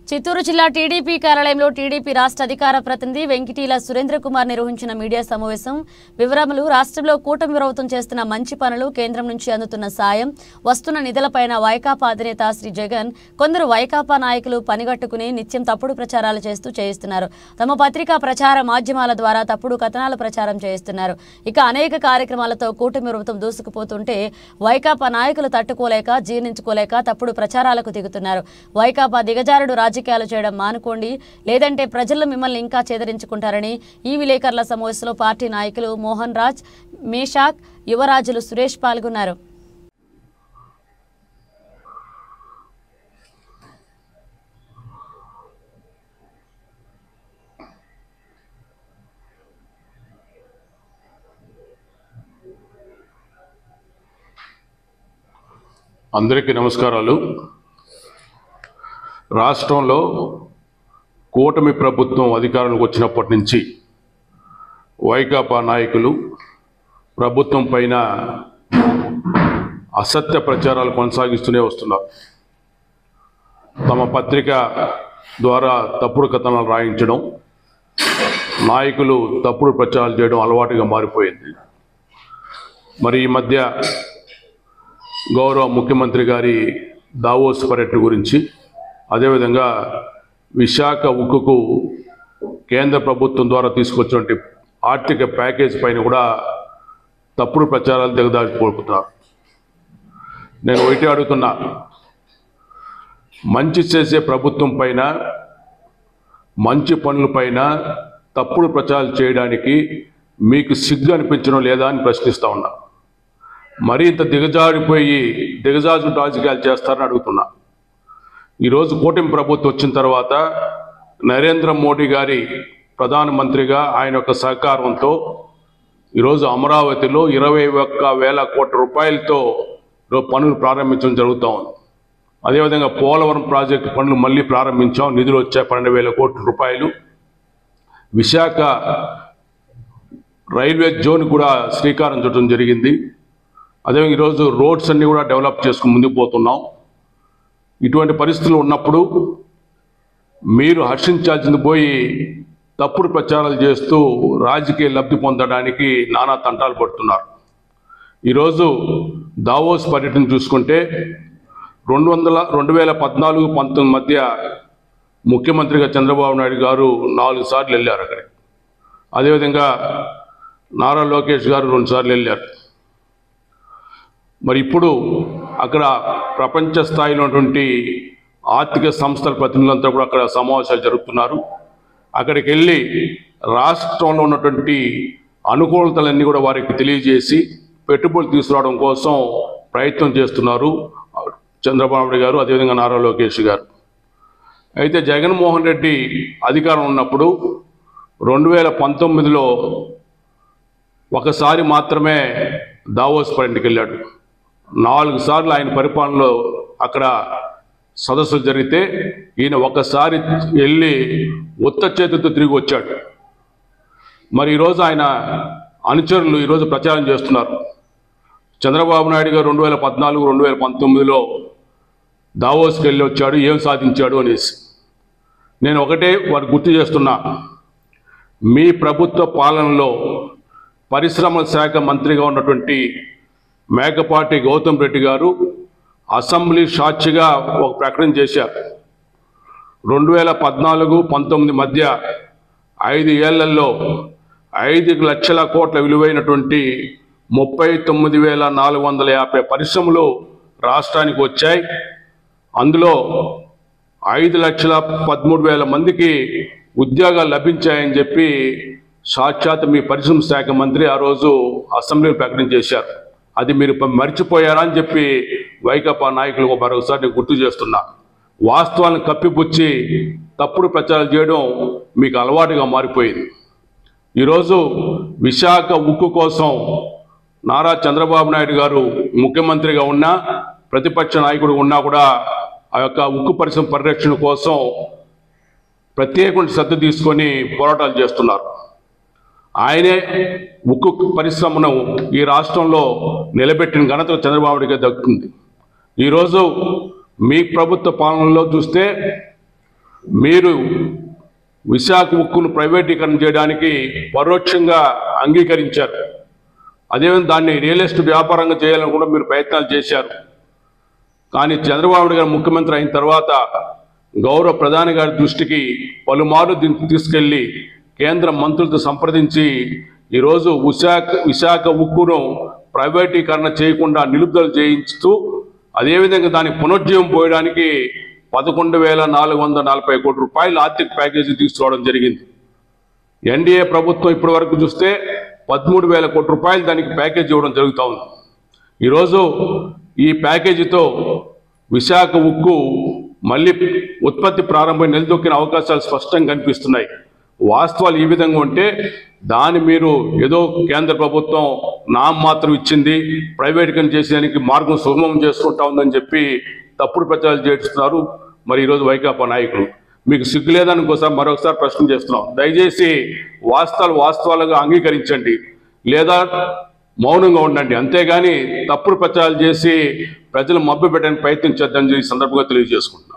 చిత్తూరు జిల్లా టీడీపీ కార్యాలయంలో టీడీపీ రాష్ట్ర అధికార ప్రతినిధి వెంకటీల సురేంద్ర కుమార్ నిర్వహించిన మీడియా సమావేశం. వివరాలు రాష్ట్రంలో కూటమి ప్రభుత్వం చేస్తున్న మంచి పనులు, కేంద్రం నుంచి అందుతున్న సాయం, వస్తున్న నిధులపైన వైకాపా అధినేత శ్రీ జగన్ కొందరు వైకాపా నాయకులు పనిగట్టుకుని నిత్యం తప్పుడు ప్రచారాలు చేస్తూ చేయిస్తున్నారు. తమ పత్రికా ప్రచార మాధ్యమాల ద్వారా తప్పుడు కథనాలు ప్రచారం చేయిస్తున్నారు. ఇక అనేక కార్యక్రమాలతో కూటమి ప్రభుత్వం దూసుకుపోతుంటే వైకాపా నాయకులు తట్టుకోలేక జీర్ణించుకోలేక తప్పుడు ప్రచారాలకు దిగుతున్నారు. వైకాపా దిగజారుడు రాజకీయాలు చేయడం మానుకోండి, లేదంటే ప్రజలు మిమ్మల్ని ఇంకా చేదరించుకుంటారని ఈ విలేకరుల సమావేశంలో పార్టీ నాయకులు మోహన్ రాజ్, మేషాక్, యువరాజులు సురేష్ పాల్గొన్నారు. అందరికీ నమస్కారాలు. రాష్ట్రంలో కూటమి ప్రభుత్వం అధికారంలోకి వచ్చినప్పటి నుంచి వైకాపా నాయకులు ప్రభుత్వం పైన అసత్య ప్రచారాలు కొనసాగిస్తూనే వస్తున్నారు. తమ పత్రిక ద్వారా తప్పుడు కథనాలు రాయించడం, నాయకులు తప్పుడు ప్రచారాలు చేయడం అలవాటుగా మారిపోయింది. మరి ఈ మధ్య గౌరవ ముఖ్యమంత్రి గారి దావోస్ పర్యటన గురించి, అదేవిధంగా విశాఖ ఉక్కుకు కేంద్ర ప్రభుత్వం ద్వారా తీసుకొచ్చినటువంటి ఆర్థిక ప్యాకేజ్ పైన కూడా తప్పుడు ప్రచారాలు దిగదారిపోతున్నారు. నేను ఒకటి అడుగుతున్నా, మంచి చేసే ప్రభుత్వం పైన, మంచి పనులపైన తప్పుడు ప్రచారాలు చేయడానికి మీకు సిగ్గు అనిపించడం లేదా అని ప్రశ్నిస్తూ ఉన్నా. మరీ ఇంత దిగజారు రాజకీయాలు చేస్తారని అడుగుతున్నా. ఈరోజు కూటమి ప్రభుత్వం వచ్చిన తర్వాత నరేంద్ర మోడీ గారి ప్రధానమంత్రిగా ఆయన యొక్క సహకారంతో ఈరోజు అమరావతిలో 21,000 కోట్ల రూపాయలతో పనులు ప్రారంభించడం జరుగుతూ ఉంది. అదేవిధంగా పోలవరం ప్రాజెక్టు పనులు మళ్ళీ ప్రారంభించాం, నిధులు వచ్చాయి 12,000 కోట్ల రూపాయలు. విశాఖ రైల్వే జోన్ కూడా శ్రీకారం చుట్టడం జరిగింది. అదేవిధంగా ఈరోజు రోడ్స్ అన్నీ కూడా డెవలప్ చేసుకుని ముందుకు పోతున్నాం. ఇటువంటి పరిస్థితులు ఉన్నప్పుడు మీరు హర్షించాల్సింది పోయి తప్పుడు ప్రచారాలు చేస్తూ రాజకీయ లబ్ధి పొందడానికి నానా తంటాలు పడుతున్నారు. ఈరోజు దావోస్ పర్యటన చూసుకుంటే 2014-19 మధ్య ముఖ్యమంత్రిగా చంద్రబాబు నాయుడు గారు 4 సార్లు వెళ్ళారు అక్కడికి. అదేవిధంగా నారా లోకేష్ గారు 2 సార్లు వెళ్ళారు. మరి ఇప్పుడు అక్కడ ప్రపంచ స్థాయిలో ఉన్నటువంటి ఆర్థిక సంస్థల ప్రతినిధులంతా కూడా అక్కడ సమావేశాలు జరుపుతున్నారు. అక్కడికి వెళ్ళి రాష్ట్రంలో ఉన్నటువంటి అనుకూలతలన్నీ కూడా వారికి తెలియజేసి పెట్టుబడులు తీసుకురావడం కోసం ప్రయత్నం చేస్తున్నారు చంద్రబాబు నాయుడు గారు, అదేవిధంగా నారా లోకేష్ గారు. అయితే జగన్మోహన్ రెడ్డి అధికారం ఉన్నప్పుడు 2019లో ఒకసారి మాత్రమే దావోస్ పర్యటనకి వెళ్ళాడు. 4 సార్లు ఆయన పరిపాలనలో అక్కడ సదస్సులు జరిగితే ఈయన ఒకసారి వెళ్ళి ఉత్త చేతులతో తిరిగి వచ్చాడు. మరి ఈరోజు ఆయన అనుచరులు ఈరోజు ప్రచారం చేస్తున్నారు. చంద్రబాబు నాయుడు గారు 2014-2019లో దావోస్కి వెళ్ళి వచ్చాడు, ఏం సాధించాడు అనేసి. నేను ఒకటే వారికి గుర్తు చేస్తున్నా, మీ ప్రభుత్వ పాలనలో పరిశ్రమల శాఖ మంత్రిగా ఉన్నటువంటి మేకపాటి గౌతమ్ రెడ్డి గారు అసెంబ్లీ సాక్షిగా ఒక ప్రకటన చేశారు. 2014-19 మధ్య 5 ఏళ్లలో 5 లక్షల కోట్ల విలువైనటువంటి 39,450 పరిశ్రమలు రాష్ట్రానికి వచ్చాయి. అందులో 5,13,000 మందికి ఉద్యోగాలు లభించాయని చెప్పి సాక్షాత్ మీ పరిశ్రమ శాఖ మంత్రి ఆ రోజు అసెంబ్లీలో ప్రకటన చేశారు. అది మీరు మర్చిపోయారా అని చెప్పి వైకాపా నాయకులకు మరొకసారి నేను గుర్తు చేస్తున్నా. వాస్తవాలను కప్పిపుచ్చి తప్పుడు ప్రచారాలు చేయడం మీకు అలవాటుగా మారిపోయింది. ఈరోజు విశాఖ ఉక్కు కోసం నారా చంద్రబాబు నాయుడు గారు ముఖ్యమంత్రిగా ఉన్నా, ప్రతిపక్ష నాయకుడు ఉన్నా కూడా ఆ యొక్క ఉక్కు పరిశ్రమ పరిరక్షణ కోసం ప్రత్యేకమైన శ్రద్ధ తీసుకొని పోరాటాలు చేస్తున్నారు. ఆయనే ఉక్కు పరిశ్రమను ఈ రాష్ట్రంలో నిలబెట్టిన ఘనత చంద్రబాబు నాయుడుగా దక్కుతుంది. ఈరోజు మీ ప్రభుత్వ పాలనలో చూస్తే మీరు విశాఖ ఉక్కును ప్రైవేటీకరణ చేయడానికి పరోక్షంగా అంగీకరించారు. అదేవిధంగా దాన్ని రియల్ ఎస్టేట్ వ్యాపారంగా చేయాలని కూడా మీరు ప్రయత్నాలు చేశారు. కానీ చంద్రబాబు నాయుడు గారు ముఖ్యమంత్రి అయిన తర్వాత గౌరవ ప్రధాని గారి దృష్టికి పలుమార్లు దీన్ని తీసుకెళ్లి కేంద్ర మంత్రులతో సంప్రదించి ఈరోజు విశాఖ ఉక్కును ప్రైవేటీకరణ చేయకుండా నిలుపుదల చేయించుతూ అదేవిధంగా దాని పునరుజ్జీవం పోయడానికి 11,440 కోట్ల రూపాయల ఆర్థిక ప్యాకేజీ తీసుకోవడం జరిగింది. ఎన్డీఏ ప్రభుత్వం ఇప్పటి వరకు చూస్తే 13,000 కోట్ల రూపాయలు దానికి ప్యాకేజీ ఇవ్వడం జరుగుతూ ఉంది. ఈరోజు ఈ ప్యాకేజీతో విశాఖ ఉక్కు మళ్ళీ ఉత్పత్తి ప్రారంభం నిలదొక్కిన అవకాశాలు స్పష్టంగా కనిపిస్తున్నాయి. వాస్తవాలు ఈ విధంగా ఉంటే దాన్ని మీరు ఏదో కేంద్ర ప్రభుత్వం నామమాత్రం ఇచ్చింది, ప్రైవేటీకరణ చేసేదానికి మార్గం సుగమం చేసుకుంటా ఉందని చెప్పి తప్పుడు ప్రచారాలు చేస్తున్నారు. మరి ఈరోజు వైకాపా నాయకులు మీకు సిగ్గు లేదని మరొకసారి ప్రశ్న చేస్తున్నాం. దయచేసి వాస్తవాలుగా అంగీకరించండి, లేదా మౌనంగా ఉండండి. అంతేగాని తప్పుడు ప్రచారాలు చేసి ప్రజలు మభ్యపెట్టడానికి ప్రయత్నించొద్దని ఈ సందర్భంగా తెలియజేసుకుంటున్నాం.